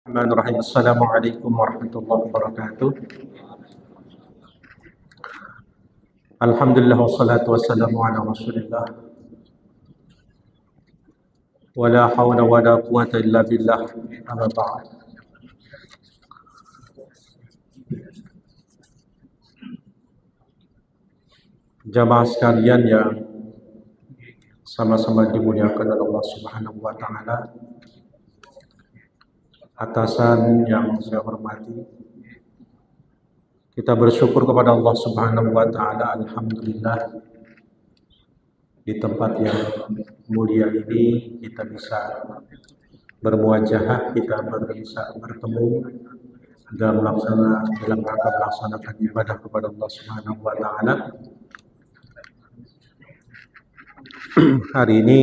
Bismillahirrahmanirrahim. Assalamualaikum warahmatullahi wabarakatuh. Alhamdulillah wassalatu wassalamu ala Rasulillah. Wala hawla wala quwata illa billah. Amma ba'd. Jamaah sekalian yang sama-sama dimuliakan oleh Allah Subhanahu wa taala. Atasan yang saya hormati, kita bersyukur kepada Allah Subhanahu wa taala. Alhamdulillah, di tempat yang mulia ini kita bisa bermuajahah, kita bisa bertemu dalam rangka melaksanakan ibadah kepada Allah Subhanahu wa taala. Hari ini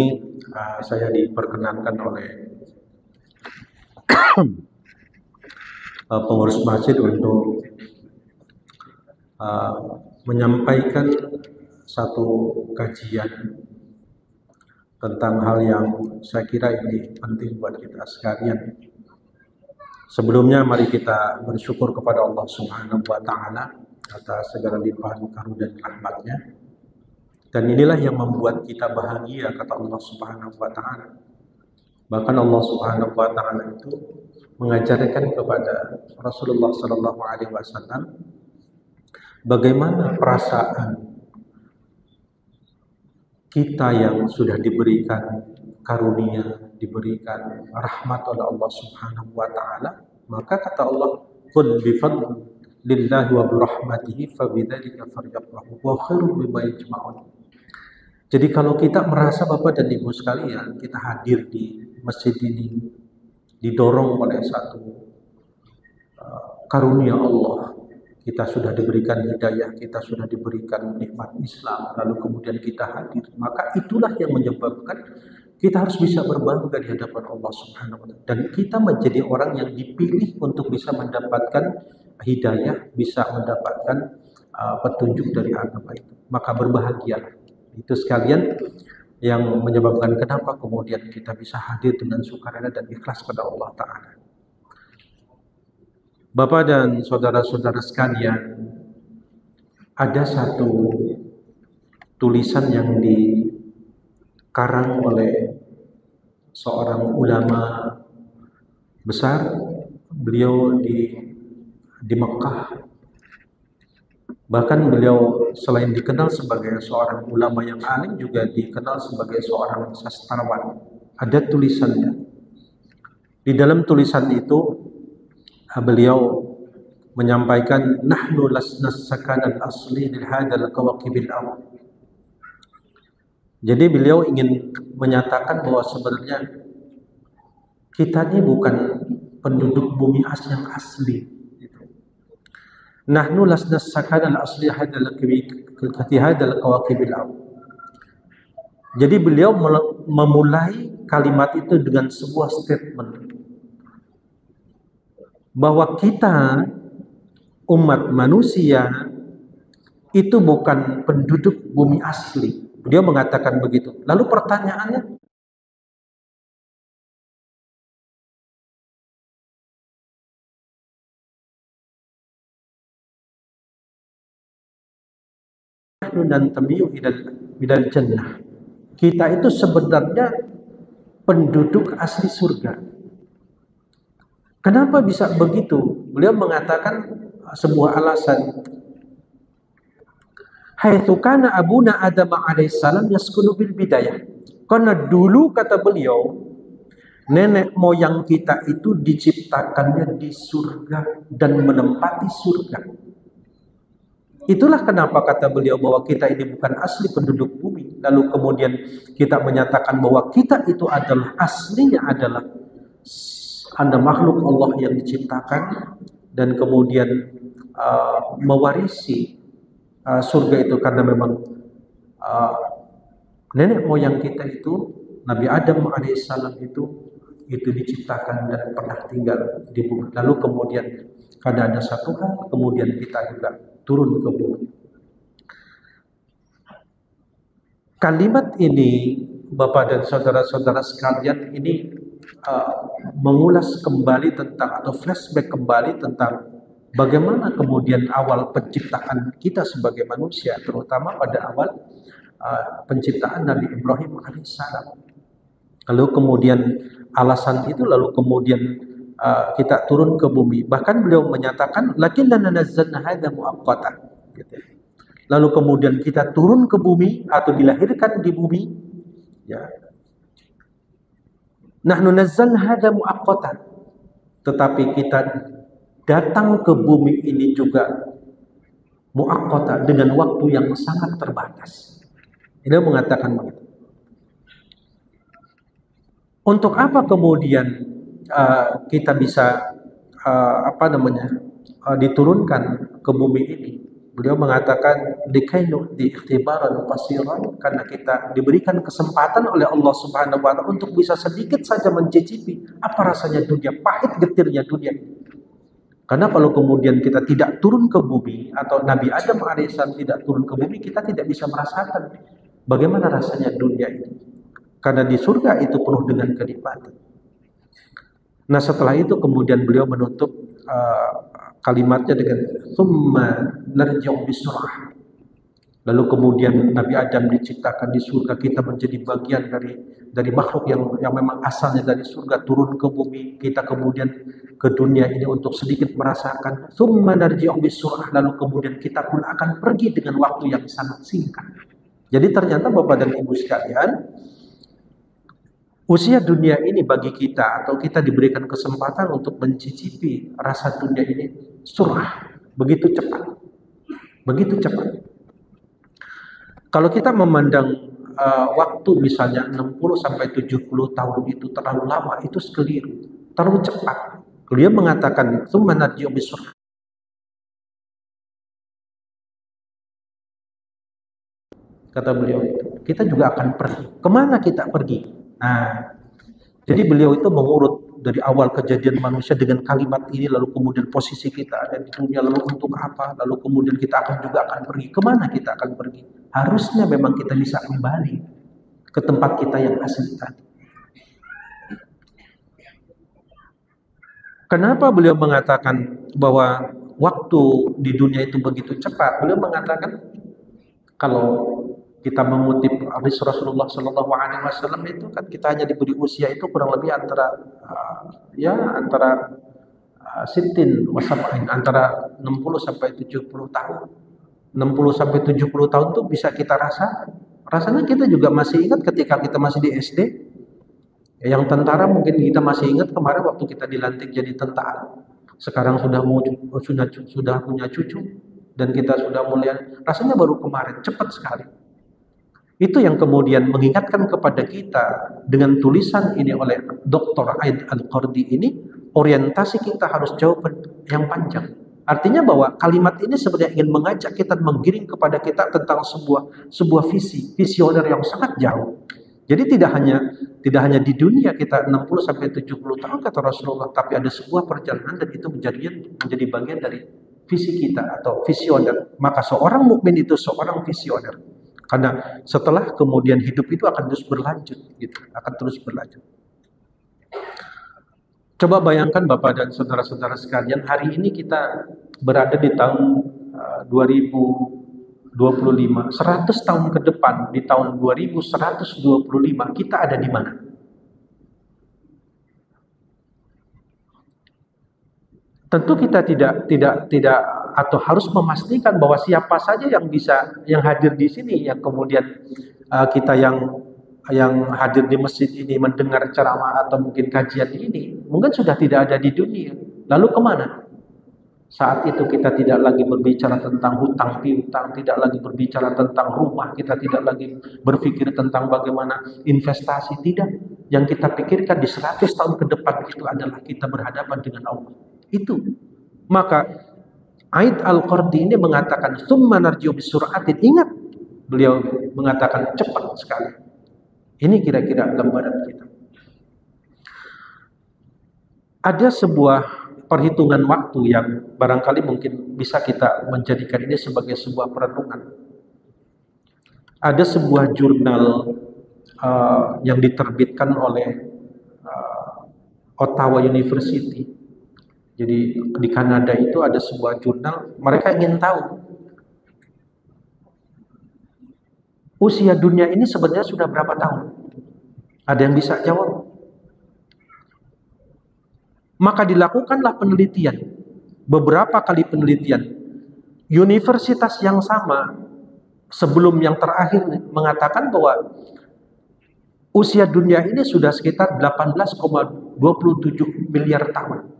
saya diperkenankan oleh pengurus masjid untuk menyampaikan satu kajian tentang hal yang saya kira ini penting buat kita sekalian. Sebelumnya mari kita bersyukur kepada Allah Subhanahu wa taala atas segala limpahan karunia dan rahmatnya. Dan inilah yang membuat kita bahagia, kata Allah Subhanahu wa taala. Bahkan Allah Subhanahu wa taala itu mengajarkan kepada Rasulullah sallallahu alaihi wasallam bagaimana perasaan kita yang sudah diberikan karunia, diberikan rahmat oleh Allah Subhanahu wa taala. Maka kata Allah, "Qul bi fadlillahi wa bi rahmatihi fabidzalika falyafrahu wa khairum mimma yajma'un." Jadi kalau kita merasa Bapak dan Ibu sekalian, kita hadir di masjid ini didorong oleh satu karunia Allah. Kita sudah diberikan hidayah, kita sudah diberikan nikmat Islam, lalu kemudian kita hadir. Maka itulah yang menyebabkan kita harus bisa berbangga di hadapan Allah Subhanahu wa taala. Dan kita menjadi orang yang dipilih untuk bisa mendapatkan hidayah, bisa mendapatkan petunjuk dari agama itu. Maka berbahagialah. Itu sekalian yang menyebabkan kenapa kemudian kita bisa hadir dengan sukarela dan ikhlas pada Allah Ta'ala. Bapak dan saudara-saudara sekalian, ada satu tulisan yang dikarang oleh seorang ulama besar. Beliau di Mekah. Bahkan beliau selain dikenal sebagai seorang ulama yang alim, juga dikenal sebagai seorang sastrawan. Ada tulisannya. Di dalam tulisan itu beliau menyampaikan, nahnu lasna sakanal asli li hadzal kawaqibil ard. Jadi beliau ingin menyatakan bahwa sebenarnya kita ini bukan penduduk bumi yang asli. Nahnu lasna sakanal asli hadzal kawaqibil ard. Jadi beliau memulai kalimat itu dengan sebuah statement bahwa kita umat manusia itu bukan penduduk bumi asli. Beliau mengatakan begitu. Lalu pertanyaannya, dan tamiyu ilal jannah. Kita itu sebenarnya penduduk asli surga. Kenapa bisa begitu? Beliau mengatakan sebuah alasan. Haitsu kana abuna Adam alaihissalam yaskunu bil bidayah. Karena dulu kata beliau, nenek moyang kita itu diciptakannya di surga dan menempati surga. Itulah kenapa kata beliau bahwa kita ini bukan asli penduduk bumi. Lalu kemudian kita menyatakan bahwa kita itu adalah aslinya adalah ada makhluk Allah yang diciptakan dan kemudian mewarisi surga itu karena memang nenek moyang kita itu Nabi Adam alaihissalam itu diciptakan dan pernah tinggal di bumi. Lalu kemudian karena ada satu hal, kemudian kita juga turun ke bumi. Kalimat ini, Bapak dan saudara-saudara sekalian, ini uh, mengulas kembali tentang atau flashback kembali tentang bagaimana kemudian awal penciptaan kita sebagai manusia, terutama pada awal penciptaan Nabi Ibrahim alaihissalam. Lalu kemudian alasan itu, lalu kemudian kita turun ke bumi. Bahkan beliau menyatakan, lakinna nazzalna hadza muaqqatan. Gitu. Lalu kemudian kita turun ke bumi atau dilahirkan di bumi, ya. Nahnu nazzalna hadza muaqqatan. Tetapi kita datang ke bumi ini juga muaqqatan, dengan waktu yang sangat terbatas. Ini mengatakan begitu. Untuk apa kemudian kita bisa diturunkan ke bumi ini? Beliau mengatakan dikainu diikhtibaran qasiran, karena kita diberikan kesempatan oleh Allah Subhanahu wa taala untuk bisa sedikit saja mencicipi apa rasanya dunia, pahit getirnya dunia. Karena kalau kemudian kita tidak turun ke bumi, atau Nabi Adam alaihissalam tidak turun ke bumi, kita tidak bisa merasakan bagaimana rasanya dunia ini. Karena di surga itu penuh dengan kenikmatan. Nah, setelah itu kemudian beliau menutup kalimatnya dengan tsumma narji'u bisur'ah. Lalu kemudian Nabi Adam diciptakan di surga, kita menjadi bagian dari makhluk yang memang asalnya dari surga turun ke bumi, kita kemudian ke dunia ini untuk sedikit merasakan. Tsumma narji'u bisur'ah, lalu kemudian kita pun akan pergi dengan waktu yang sangat singkat. Jadi ternyata Bapak dan Ibu sekalian, usia dunia ini bagi kita, atau kita diberikan kesempatan untuk mencicipi rasa dunia ini surah, begitu cepat. Begitu cepat. Kalau kita memandang waktu misalnya 60-70 tahun itu terlalu lama, itu keliru, terlalu cepat. Beliau mengatakan tsumma narji'u bisur'ah. Kata beliau, kita juga akan pergi. Kemana kita pergi? Nah, jadi beliau itu mengurut dari awal kejadian manusia dengan kalimat ini, lalu kemudian posisi kita ada di dunia, lalu untuk apa, lalu kemudian kita juga akan pergi. Kemana kita akan pergi? Harusnya memang kita bisa kembali ke tempat kita yang asli tadi. Kenapa beliau mengatakan bahwa waktu di dunia itu begitu cepat? Beliau mengatakan, kalau kita mengutip hadis Rasulullah Shallallahu Alaihi Wasallam itu kan kita hanya diberi usia itu kurang lebih antara sitin wasabain, antara 60 sampai 70 tahun. 60 sampai 70 tahun tuh bisa kita rasakan. Rasanya kita juga masih ingat ketika kita masih di SD. Yang tentara mungkin kita masih ingat kemarin waktu kita dilantik jadi tentara. Sekarang sudah punya cucu dan kita sudah mulai, rasanya baru kemarin, cepat sekali. Itu yang kemudian mengingatkan kepada kita dengan tulisan ini oleh Dr. Aid Al-Qardi ini, orientasi kita harus jauh yang panjang. Artinya bahwa kalimat ini sebenarnya ingin mengajak kita, menggiring kepada kita tentang sebuah visioner yang sangat jauh. Jadi tidak hanya di dunia kita 60 sampai 70 tahun kata Rasulullah, tapi ada sebuah perjalanan dan itu menjadi bagian dari visi kita atau visioner. Maka seorang mukmin itu seorang visioner. Karena setelah kemudian hidup itu akan terus berlanjut, gitu, akan terus berlanjut. Coba bayangkan Bapak dan saudara-saudara sekalian, hari ini kita berada di tahun 2025, 100 tahun ke depan di tahun 2125 kita ada di mana? Tentu kita tidak atau harus memastikan bahwa siapa saja yang hadir di sini, yang kemudian kita yang hadir di masjid ini mendengar ceramah atau mungkin kajian ini mungkin sudah tidak ada di dunia. Lalu kemana? Saat itu kita tidak lagi berbicara tentang hutang piutang, tidak lagi berbicara tentang rumah, kita tidak lagi berpikir tentang bagaimana investasi, tidak. Yang kita pikirkan di 100 tahun ke depan itu adalah kita berhadapan dengan Allah. Itu. Maka Aid Al-Qardi ini mengatakan tsumma narji'u bisur'atin. Ingat, beliau mengatakan cepat sekali. Ini kira-kira gambaran kita. Ada sebuah perhitungan waktu yang barangkali mungkin bisa kita menjadikan ini sebagai sebuah perenungan. Ada sebuah jurnal yang diterbitkan oleh Ottawa University. Jadi di Kanada itu ada sebuah jurnal, mereka ingin tahu usia dunia ini sebenarnya sudah berapa tahun. Ada yang bisa jawab? Maka dilakukanlah penelitian, beberapa kali penelitian. Universitas yang sama sebelum yang terakhir mengatakan bahwa usia dunia ini sudah sekitar 18,27 miliar tahun.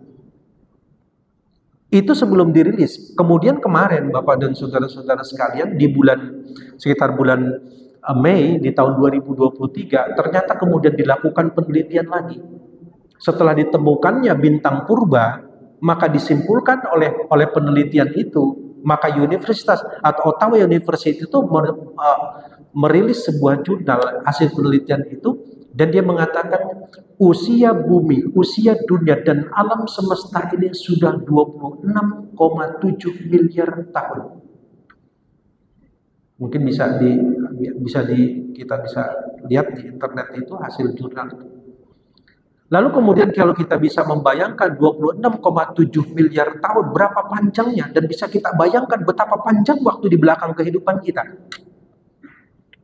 Itu sebelum dirilis. Kemudian kemarin Bapak dan saudara-saudara sekalian di sekitar bulan Mei di tahun 2023 ternyata kemudian dilakukan penelitian lagi. Setelah ditemukannya bintang purba, maka disimpulkan oleh penelitian itu, maka universitas atau Ottawa University itu merilis sebuah jurnal hasil penelitian itu, dan dia mengatakan usia bumi, usia dunia dan alam semesta ini sudah 26,7 miliar tahun. Mungkin kita bisa lihat di internet itu hasil jurnal itu. Lalu kemudian kalau kita bisa membayangkan 26,7 miliar tahun berapa panjangnya, dan bisa kita bayangkan betapa panjang waktu di belakang kehidupan kita.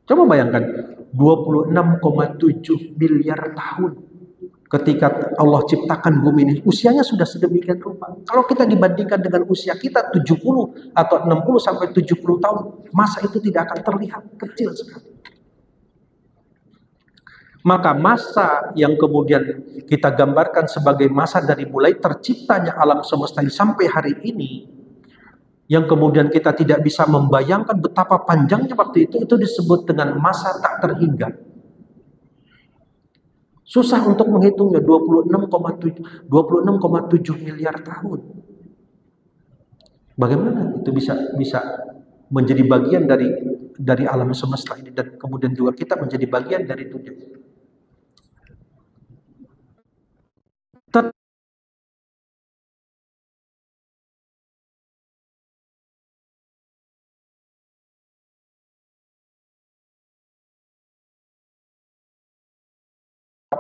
Coba bayangkan 26,7 miliar tahun ketika Allah ciptakan bumi ini, usianya sudah sedemikian rupa. Kalau kita dibandingkan dengan usia kita 70 atau 60 sampai 70 tahun, masa itu tidak akan terlihat kecil sekali. Maka masa yang kemudian kita gambarkan sebagai masa dari mulai terciptanya alam semesta ini sampai hari ini, yang kemudian kita tidak bisa membayangkan betapa panjangnya waktu itu disebut dengan masa tak terhingga. Susah untuk menghitungnya, 26,7 miliar tahun. Bagaimana itu bisa menjadi bagian dari alam semesta ini, dan kemudian juga kita menjadi bagian dari dunia.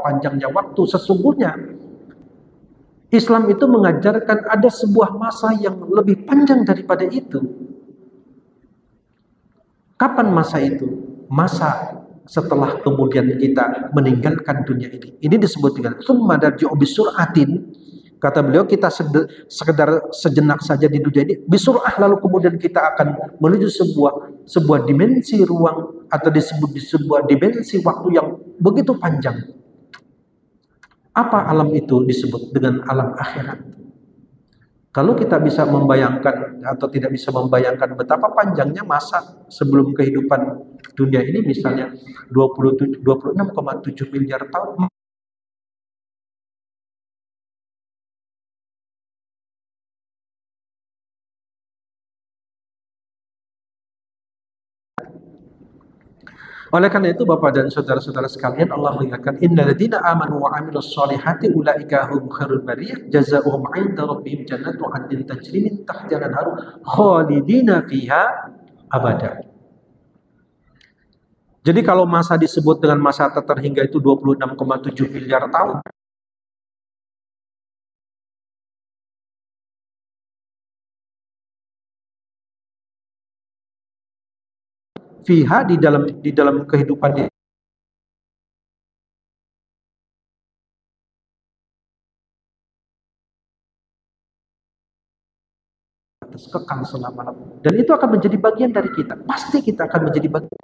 Panjangnya waktu, sesungguhnya Islam itu mengajarkan ada sebuah masa yang lebih panjang daripada itu. Kapan masa itu? Masa setelah kemudian kita meninggalkan dunia ini. Ini disebut dengan tsumma narji'u bisur'atin. Kata beliau, kita sekedar sejenak saja di dunia ini, bisur'ah, lalu kemudian kita akan menuju sebuah dimensi ruang, atau disebut di sebuah dimensi waktu yang begitu panjang. Apa alam itu? Disebut dengan alam akhirat. Kalau kita bisa membayangkan atau tidak bisa membayangkan betapa panjangnya masa sebelum kehidupan dunia ini, misalnya 26,7 miliar tahun. Oleh karena itu Bapak dan saudara-saudara sekalian, Allah mengingatkan innalladzina amanu wa 'amilus sholihati ulaika hum khairul bariyah jazaohum 'inda rabbihim jannatu 'adnin tajri min tahtiha al-anhar khalidina fiha abada. Jadi kalau masa disebut dengan masa tak terhingga itu 26,7 miliar tahun. Fiha di dalam kehidupan kekal selama-lamanya, dan itu akan menjadi bagian dari kita. Pasti kita akan menjadi bagian.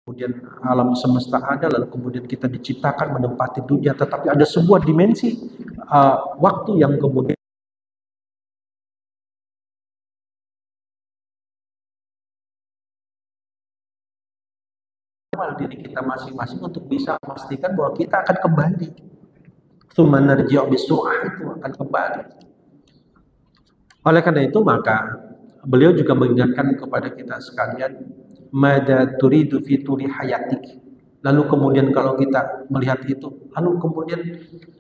Kemudian alam semesta ada, lalu kemudian kita diciptakan menempati dunia, tetapi ada sebuah dimensi waktu yang kemudian diri kita masing-masing untuk bisa memastikan bahwa kita akan kembali. Tsumma narji'u bisur'ah, itu akan kembali. Oleh karena itu maka beliau juga mengingatkan kepada kita sekalian, mada turidu fi tuli hayatik, Lalu kemudian kalau kita melihat itu, lalu kemudian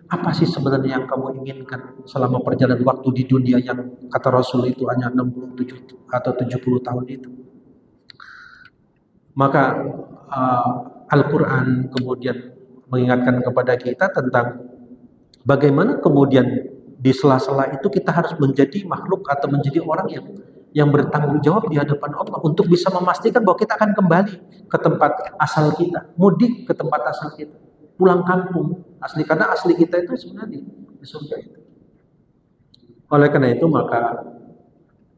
apa sih sebenarnya yang kamu inginkan selama perjalanan waktu di dunia yang kata Rasul itu hanya 67 atau 70 tahun itu? Maka Al-Quran kemudian mengingatkan kepada kita tentang bagaimana kemudian di sela-sela itu kita harus menjadi makhluk atau menjadi orang yang bertanggung jawab di hadapan Allah untuk bisa memastikan bahwa kita akan kembali ke tempat asal kita, mudik ke tempat asal kita, pulang kampung asli, karena asli kita itu sebenarnya di surga itu. Oleh karena itu maka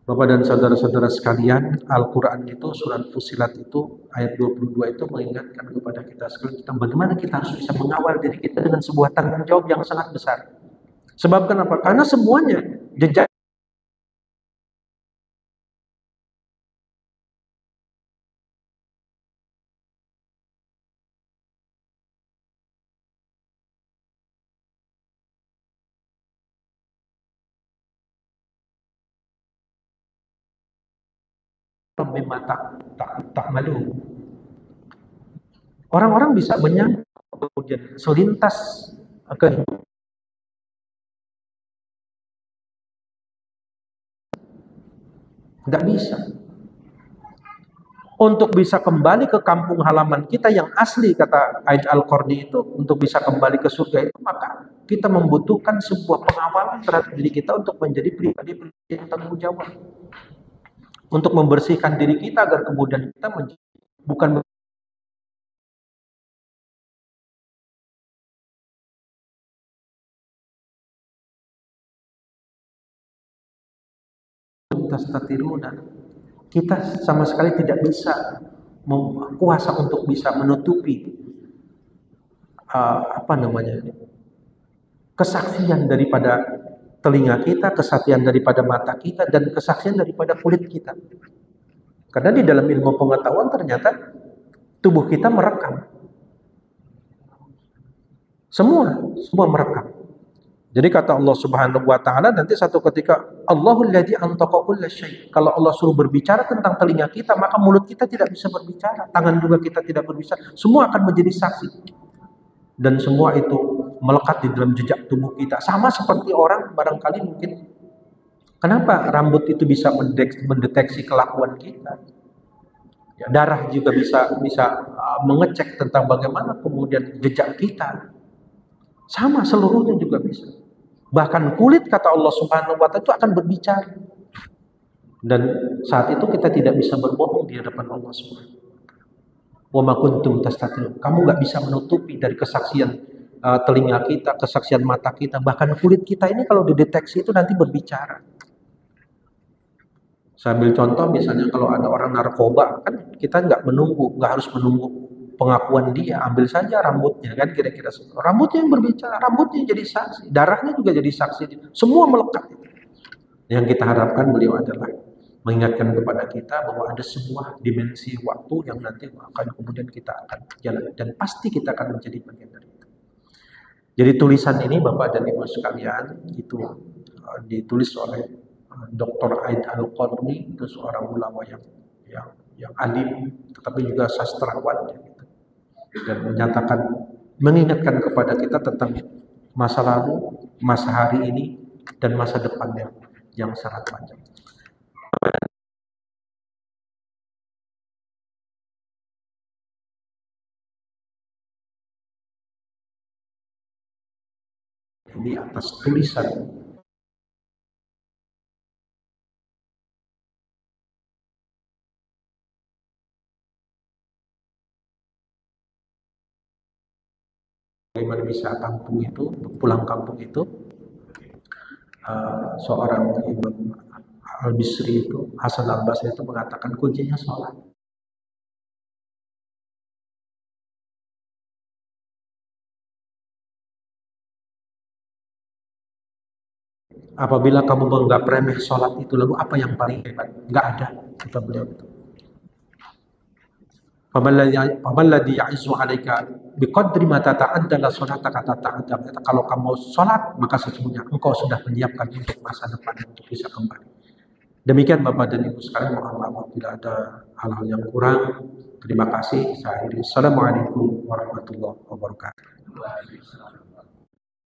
Bapak dan saudara-saudara sekalian, Al-Quran itu, surat Fussilat itu, ayat 22 itu mengingatkan kepada kita sekalian tentang bagaimana kita harus bisa mengawal diri kita dengan sebuah tanggung jawab yang sangat besar. Sebab kenapa? Karena semuanya jejak memang tak malu. Orang-orang bisa menyangka kemudian selintas ke nggak bisa. Untuk bisa kembali ke kampung halaman kita yang asli, kata Aid Al-Qarni itu, untuk bisa kembali ke surga itu, maka kita membutuhkan sebuah pengawalan terhadap diri kita untuk menjadi pribadi-pribadi yang tanggung jawab. Untuk membersihkan diri kita agar kemudian kita bukan tastatiruna. Kita sama sekali tidak bisa kuasa untuk bisa menutupi kesaksian daripada telinga kita, kesaksian daripada mata kita, dan kesaksian daripada kulit kita. Karena di dalam ilmu pengetahuan ternyata tubuh kita merekam. Semua merekam. Jadi kata Allah Subhanahu wa taala nanti satu ketika, Allahul ladzi antaqa kullasyai. Kalau Allah suruh berbicara tentang telinga kita, maka mulut kita tidak bisa berbicara, tangan juga kita tidak berbicara. Semua akan menjadi saksi. Dan semua itu melekat di dalam jejak tubuh kita. Sama seperti orang barangkali mungkin kenapa rambut itu bisa mendeteksi kelakuan kita. Ya, darah juga bisa mengecek tentang bagaimana kemudian jejak kita. Sama, seluruhnya juga bisa. Bahkan kulit, kata Allah Subhanahu wa taala, itu akan berbicara. Dan saat itu kita tidak bisa berbohong di hadapan Allah Subhanahu wa taala. Wa ma kuntum tastatir. Kamu nggak bisa menutupi dari kesaksian telinga kita, kesaksian mata kita, bahkan kulit kita ini kalau dideteksi itu nanti berbicara. Saya ambil contoh misalnya kalau ada orang narkoba, kan kita nggak harus menunggu pengakuan dia, ambil saja rambutnya, kan kira-kira rambutnya yang berbicara, rambutnya jadi saksi, darahnya juga jadi saksi, semua melekat. Yang kita harapkan beliau adalah mengingatkan kepada kita bahwa ada sebuah dimensi waktu yang nanti akan kemudian kita akan jalan, dan pasti kita akan menjadi bagian dari itu. Jadi tulisan ini Bapak dan Ibu sekalian itu ditulis oleh Dr. Aid Al-Qarni, itu seorang ulama yang alim tetapi juga sastrawan, dan mengingatkan kepada kita tentang masa lalu, masa hari ini, dan masa depan yang sangat panjang. Ini atas tulisan bagaimana bisa pulang kampung itu, seorang Imam Al-Bisri itu, Hasan Al-Basri itu mengatakan kuncinya sholat. Apabila kamu menganggap remeh sholat itu, lalu apa yang paling hebat? Nggak ada, kata beliau itu. Famalladhi ya'izu 'alaika biqadri ma tata'addala sholataka tata'addala. Kalau kamu sholat, maka sesungguhnya engkau sudah menyiapkan untuk masa depan untuk bisa kembali. Demikian Bapak dan Ibu sekalian, mohon maaf bila ada hal-hal yang kurang. Terima kasih. Saya akhiri. Assalamualaikum warahmatullahi wabarakatuh.